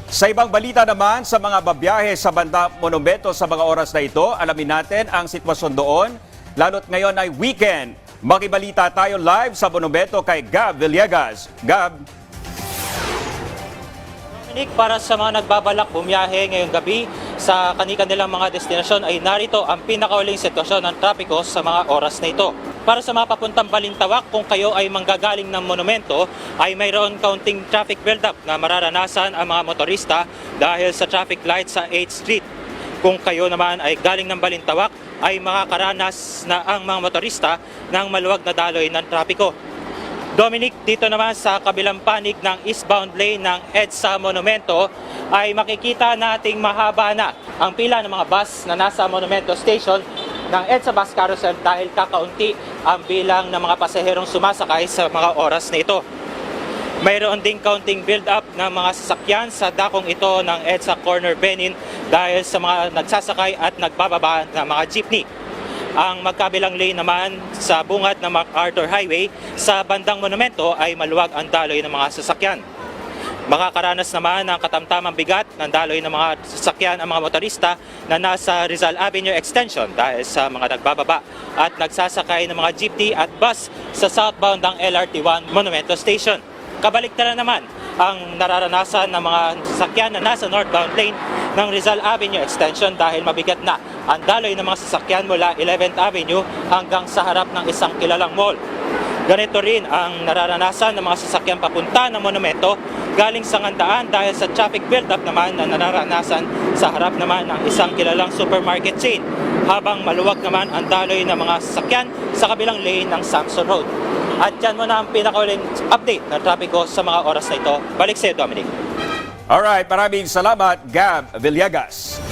Sa ibang balita naman, sa mga babiyahe sa banda monumento sa mga oras na ito, alamin natin ang sitwasyon doon, lalo't ngayon ay weekend. Makibalita tayo live sa monumento kay Gab Villegas. Gab. Dominic, para sa mga nagbabalak bumiyahe ngayong gabi sa kanilang mga destinasyon ay narito ang pinakauling sitwasyon ng trapiko sa mga oras na ito. Para sa mga papuntang Balintawak, kung kayo ay manggagaling ng monumento, ay mayroon kaunting traffic build-up na mararanasan ang mga motorista dahil sa traffic light sa 8th Street. Kung kayo naman ay galing ng Balintawak, ay makakaranas na ang mga motorista ng maluwag na daloy ng trapiko. Dominic, dito naman sa kabilang panig ng eastbound lane ng EDSA Monumento ay makikita nating mahaba na ang pila ng mga bus na nasa Monumento Station ng EDSA Bus Carousel dahil kakaunti ang bilang ng mga pasaherong sumasakay sa mga oras na ito. Mayroon ding kaunting build-up ng mga sasakyan sa dakong ito ng EDSA Corner Benin dahil sa mga nagsasakay at nagbababa ng mga jeepney. Ang magkabilang lane naman sa bungad ng MacArthur Highway sa bandang monumento ay maluwag ang daloy ng mga sasakyan. Makakaranas naman ng katamtamang bigat ng daloy ng mga sasakyan ang mga motorista na nasa Rizal Avenue Extension dahil sa mga nagbababa at nagsasakay ng mga jeepney at bus sa southbound ng LRT1 Monumento Station. Kabaliktaran naman ang nararanasan ng mga sasakyan na nasa northbound lane ng Rizal Avenue Extension dahil mabigat na ang daloy ng mga sasakyan mula 11th Avenue hanggang sa harap ng isang kilalang mall. Ganito rin ang nararanasan ng mga sasakyan papunta ng monumento galing sa Ngandaan dahil sa traffic build-up naman na nararanasan sa harap naman ng isang kilalang supermarket chain, habang maluwag naman ang daloy ng mga sasakyan sa kabilang lane ng Samson Road. At yan muna ang pinakauling update ng trapiko sa mga oras na ito. Balik sa iyo, Dominic. Alright, maraming salamat, Gab Villegas.